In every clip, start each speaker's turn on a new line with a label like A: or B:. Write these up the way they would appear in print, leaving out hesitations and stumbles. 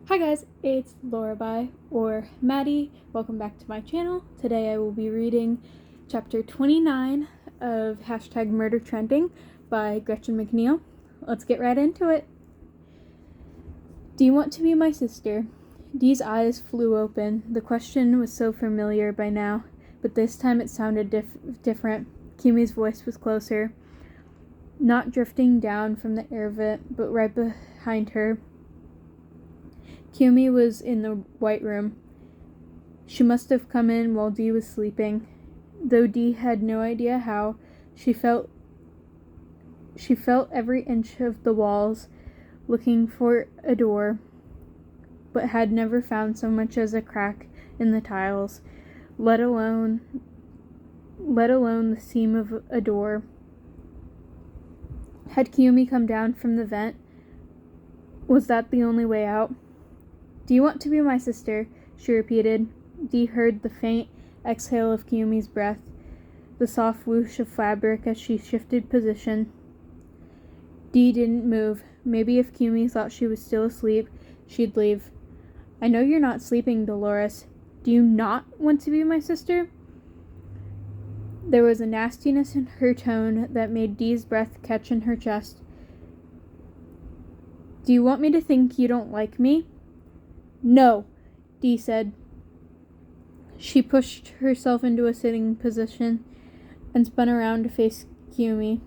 A: Hi guys, it's Lauraby, or Maddie. Welcome back to my channel. Today I will be reading chapter 29 of #Murder Trending by Gretchen McNeil. Let's get right into it. Do you want to be my sister? Dee's eyes flew open. The question was so familiar by now, but this time it sounded different. Kimmy's voice was closer, not drifting down from the air vent, but right behind her. Kimmy was in the white room. She must have come in while Dee was sleeping. Though Dee had no idea how, she felt every inch of the walls, looking for a door, but had never found so much as a crack in the tiles, let alone the seam of a door. Had Kiyomi come down from the vent? Was that the only way out? Do you want to be my sister? She repeated. Dee heard the faint exhale of Kiyomi's breath, the soft whoosh of fabric as she shifted position. Dee didn't move. Maybe if Kiyomi thought she was still asleep, she'd leave. I know you're not sleeping, Dolores. Do you not want to be my sister? There was a nastiness in her tone that made Dee's breath catch in her chest. Do you want me to think you don't like me? No, Dee said. She pushed herself into a sitting position and spun around to face Kiyomi.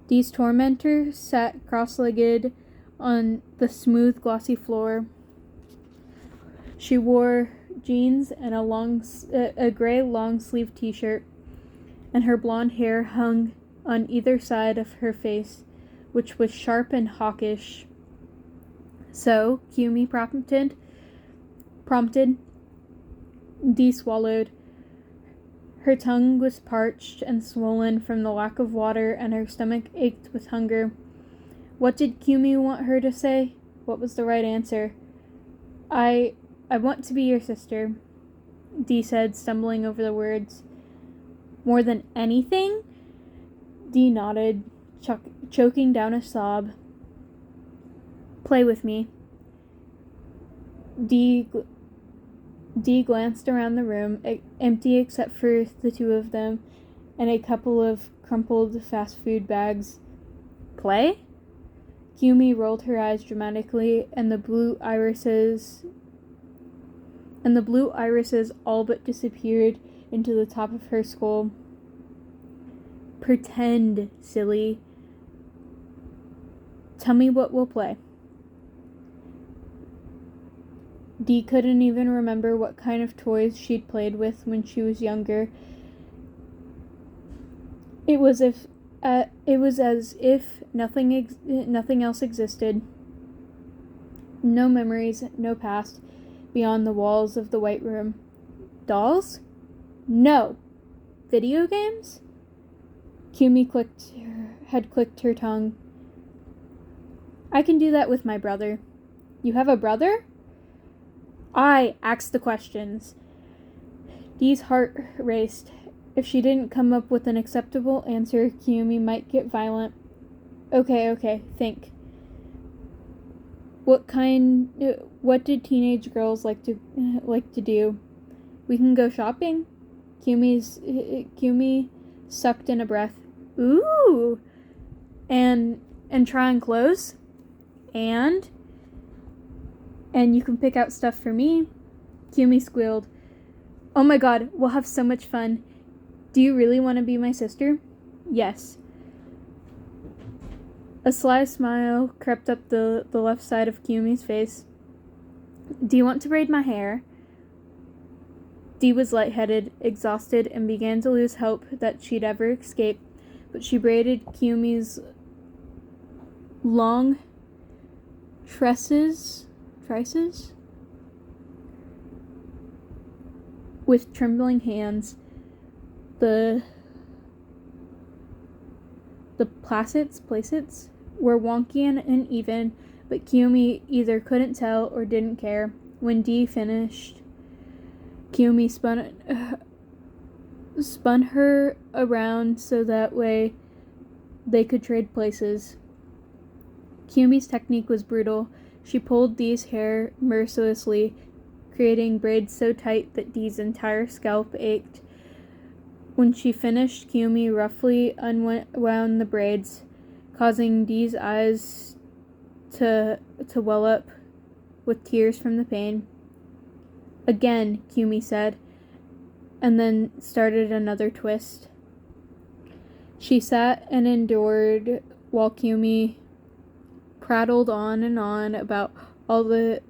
A: Dee's tormentor sat cross-legged on the smooth, glossy floor. She wore jeans and a gray long-sleeved t-shirt, and her blonde hair hung on either side of her face, which was sharp and hawkish. So, Kiyomi prompted. Dee swallowed. Her tongue was parched and swollen from the lack of water, and her stomach ached with hunger. What did Kiyomi want her to say? What was the right answer? I want to be your sister, Dee said, stumbling over the words. More than anything? Dee nodded, choking down a sob. Play with me. Dee glanced around the room, empty except for the two of them and a couple of crumpled fast food bags. Play? Kiyomi rolled her eyes dramatically, and the blue irises all but disappeared into the top of her skull. Pretend, silly. Tell me what we'll play. Dee couldn't even remember what kind of toys she'd played with when she was younger. It was as if nothing else existed. No memories, no past, beyond the walls of the white room. Dolls? No. Video games? Kiyomi had clicked her tongue. I can do that with my brother. You have a brother? I asked the questions. Dee's heart raced. If she didn't come up with an acceptable answer, Kiyomi might get violent. Okay, think. What did teenage girls like to do? We can go shopping. Kiyomi sucked in a breath. Ooh. And try on clothes? And you can pick out stuff for me. Kiyomi squealed. Oh my god, we'll have so much fun. Do you really want to be my sister? Yes. A sly smile crept up the left side of Kiyomi's face. Do you want to braid my hair? Dee was lightheaded, exhausted, and began to lose hope that she'd ever escape, but she braided Kiyomi's long tresses with trembling hands. The placets were wonky and uneven, but Kiyomi either couldn't tell or didn't care. When Dee finished, Kiyomi spun her around so that way they could trade places. Kiyomi's technique was brutal, She pulled Dee's hair mercilessly, creating braids so tight that Dee's entire scalp ached. When she finished, Kiyomi roughly unwound the braids, causing Dee's eyes to well up with tears from the pain. "Again," Kiyomi said, and then started another twist. She sat and endured while Kiyomi prattled on and on about all the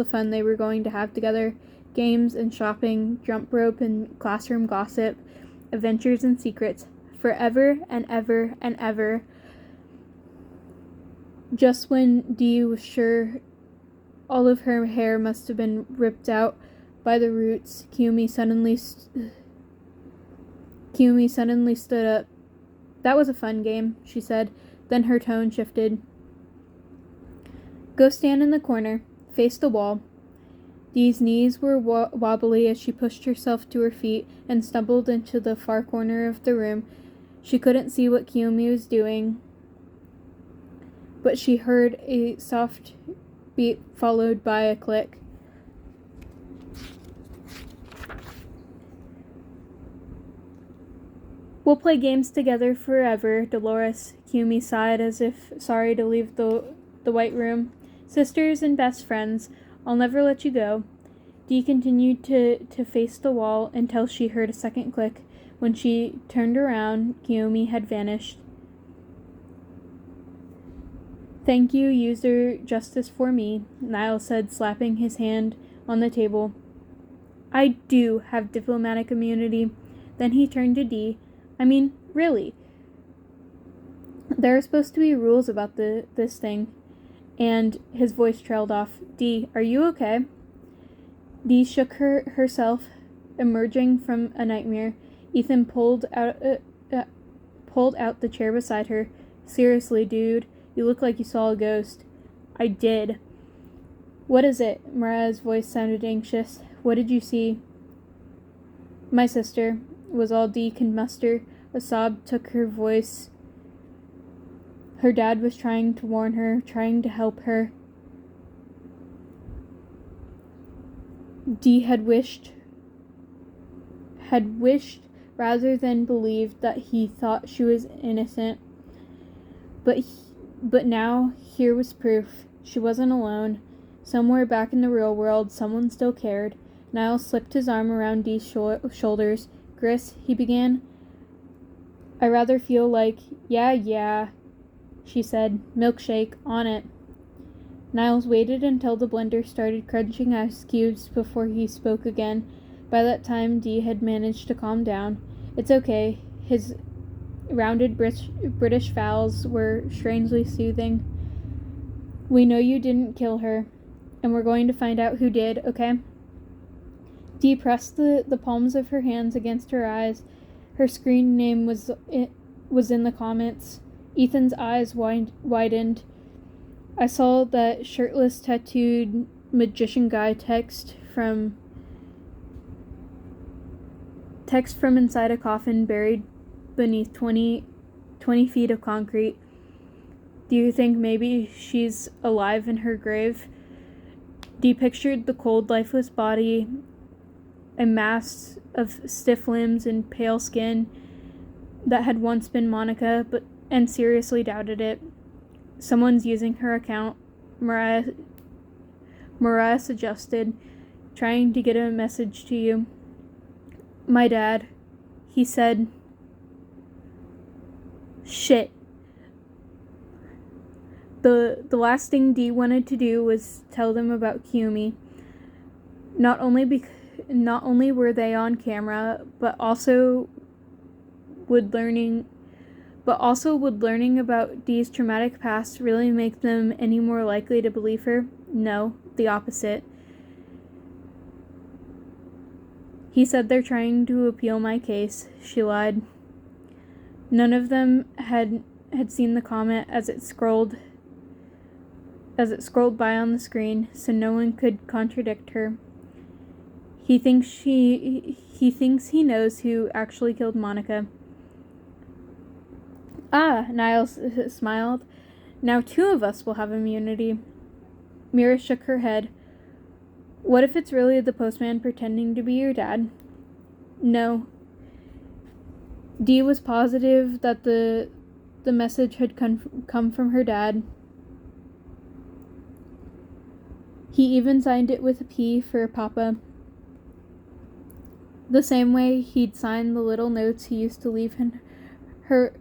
A: fun they were going to have together, games and shopping, jump rope and classroom gossip, adventures and secrets, forever and ever and ever. Just when Dee was sure all of her hair must have been ripped out by the roots, Kiyomi suddenly stood up. "That was a fun game," she said. Then her tone shifted. "Go stand in the corner. Face the wall." Dee's knees were wobbly as she pushed herself to her feet and stumbled into the far corner of the room. She couldn't see what Kiyomi was doing, but she heard a soft beat followed by a click. "We'll play games together forever, Dolores," Kiyomi sighed as if sorry to leave the white room. "Sisters and best friends. I'll never let you go." Dee continued to face the wall until she heard a second click. When she turned around, Kiyomi had vanished. "Thank you, user justice for me," Niall said, slapping his hand on the table. "I do have diplomatic immunity." Then he turned to Dee. "I mean, really. There are supposed to be rules about this thing." And his voice trailed off. "Dee, are you okay?" Dee shook herself, emerging from a nightmare. Ethan pulled out the chair beside her. "Seriously, dude, you look like you saw a ghost." "I did." "What is it?" Mariah's voice sounded anxious. "What did you see?" "My sister," was all Dee could muster. A sob took her voice. Her dad was trying to warn her, trying to help her. Dee had wished rather than believed that he thought she was innocent. But now here was proof. She wasn't alone. Somewhere back in the real world, someone still cared. Niall slipped his arm around Dee's shoulders. "Gris," he began. "I rather feel like..." Yeah, she said. "Milkshake, on it." Niles waited until the blender started crunching ice cubes before he spoke again. By that time, Dee had managed to calm down. "It's okay." His rounded British vowels were strangely soothing. "We know you didn't kill her, and we're going to find out who did, okay?" Dee pressed the palms of her hands against her eyes. Her screen name was in the comments. Ethan's eyes widened. "I saw that shirtless, tattooed magician guy text from inside a coffin buried beneath 20 feet of concrete. Do you think maybe she's alive in her grave?" Dee pictured the cold, lifeless body, a mass of stiff limbs and pale skin that had once been Monica, and seriously doubted it. "Someone's using her account," Mariah suggested, "trying to get a message to you." "My dad," he said. Shit. The last thing Dee wanted to do was tell them about Kiyomi. Not only were they on camera, but also would learning about Dee's traumatic past really make them any more likely to believe her? No, the opposite. "He said they're trying to appeal my case," she lied. None of them had seen the comment as it scrolled by on the screen, so no one could contradict her. He thinks he knows who actually killed Monica." "Ah," Niles smiled. "Now 2 of us will have immunity." Mira shook her head. What if it's really the postman pretending to be your dad? No. Dee was positive that the message had come from her dad. He even signed it with a P for Papa. The same way he'd signed the little notes he used to leave in her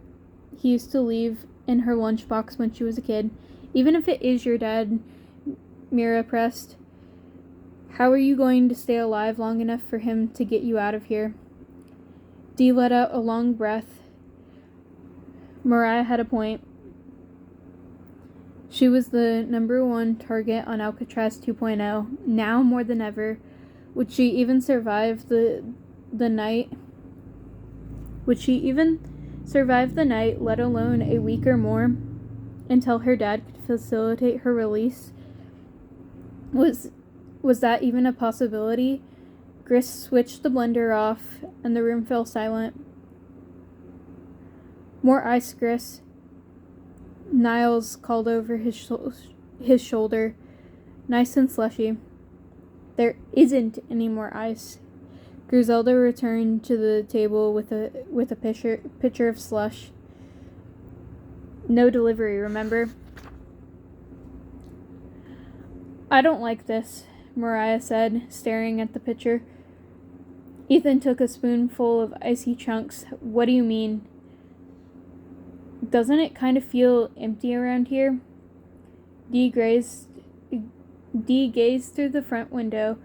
A: lunchbox when she was a kid. Even if it is your dad, Mira pressed. How are you going to stay alive long enough for him to get you out of here? Dee let out a long breath. Mariah had a point. She was the #1 target on Alcatraz 2.0, now more than ever. Would she even survive the night? Would she even survive the night, let alone a week or more, until her dad could facilitate her release? Was that even a possibility? Gris switched the blender off, and the room fell silent. More ice, Gris. Niles called over his shoulder. Nice and slushy. There isn't any more ice. Griselda returned to the table with a pitcher of slush. No delivery, remember? I don't like this, Mariah said, staring at the pitcher. Ethan took a spoonful of icy chunks. What do you mean? Doesn't it kind of feel empty around here? Dee gazed through the front window.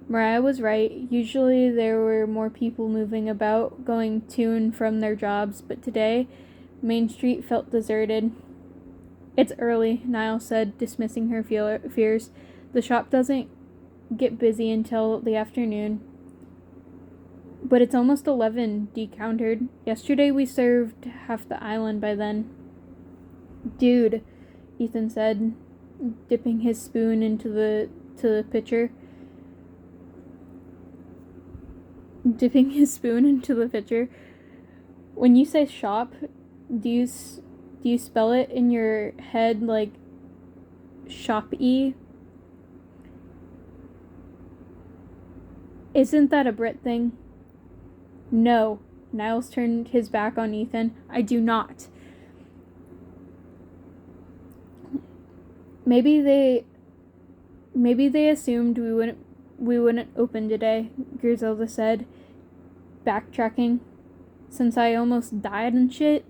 A: Mariah was right. Usually there were more people moving about, going to and from their jobs, but today, Main Street felt deserted. It's early, Niles said, dismissing her fears. The shop doesn't get busy until the afternoon. But it's almost 11, Dee countered. Yesterday we served half the island by then. Dude, Ethan said, dipping his spoon into the pitcher. Dipping his spoon into the pitcher. When you say shop, do you spell it in your head like shop-y? Isn't that a Brit thing? No. Niles turned his back on Ethan. I do not. Maybe they assumed we wouldn't open today, Griselda said, backtracking. Since I almost died and shit.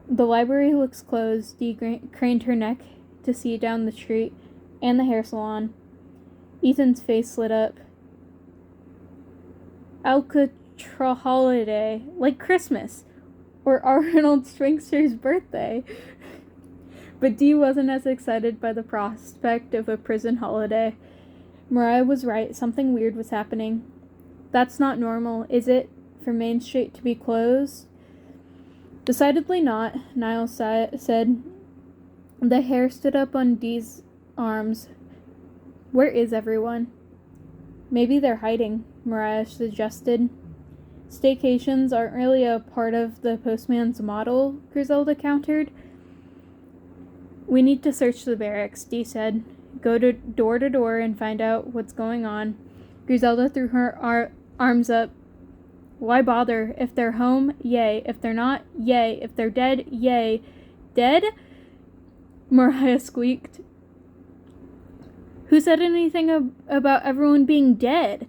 A: The library looks closed. Dee craned her neck to see down the street and the hair salon. Ethan's face lit up. Alcatraz holiday, like Christmas, or Arnold Schweikster's birthday. But Dee wasn't as excited by the prospect of a prison holiday. Mariah was right, something weird was happening. That's not normal, is it, for Main Street to be closed? Decidedly not, Niles said. The hair stood up on Dee's arms. Where is everyone? Maybe they're hiding, Mariah suggested. Staycations aren't really a part of the postman's model, Griselda countered. We need to search the barracks, Dee said. Go to door and find out what's going on. Griselda threw her arms up. Why bother? If they're home, yay. If they're not, yay. If they're dead, yay. Dead? Mariah squeaked. Who said anything about everyone being dead?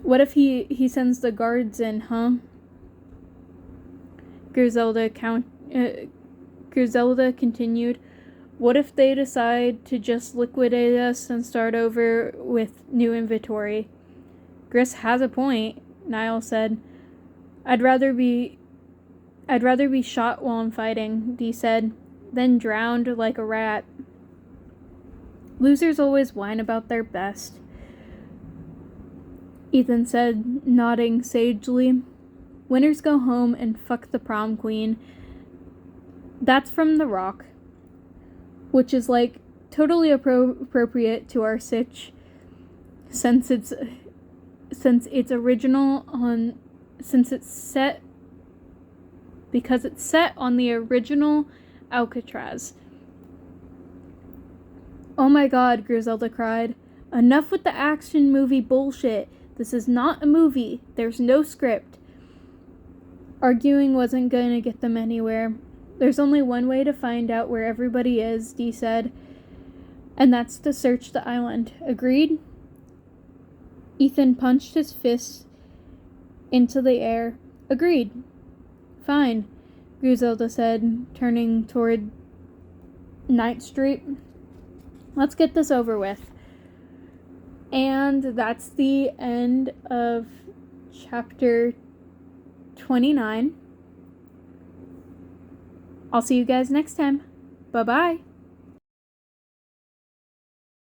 A: What if he sends the guards in, huh? Griselda continued. What if they decide to just liquidate us and start over with new inventory? Gris has a point, Niles said. I'd rather be shot while I'm fighting, Dee said, then drowned like a rat. Losers always whine about their best, Ethan said, nodding sagely. Winners go home and fuck the prom queen. That's from The Rock, which is like totally appropriate to our sitch, since it's set on the original Alcatraz. Oh my god, Griselda cried. Enough with the action movie bullshit. This is not a movie. There's no script. Arguing wasn't going to get them anywhere. There's only one way to find out where everybody is, Dee said, and that's to search the island. Agreed? Ethan punched his fist into the air. Agreed. Fine, Griselda said, turning toward 9th Street. Let's get this over with. And that's the end of chapter 29. I'll see you guys next time. Bye-bye.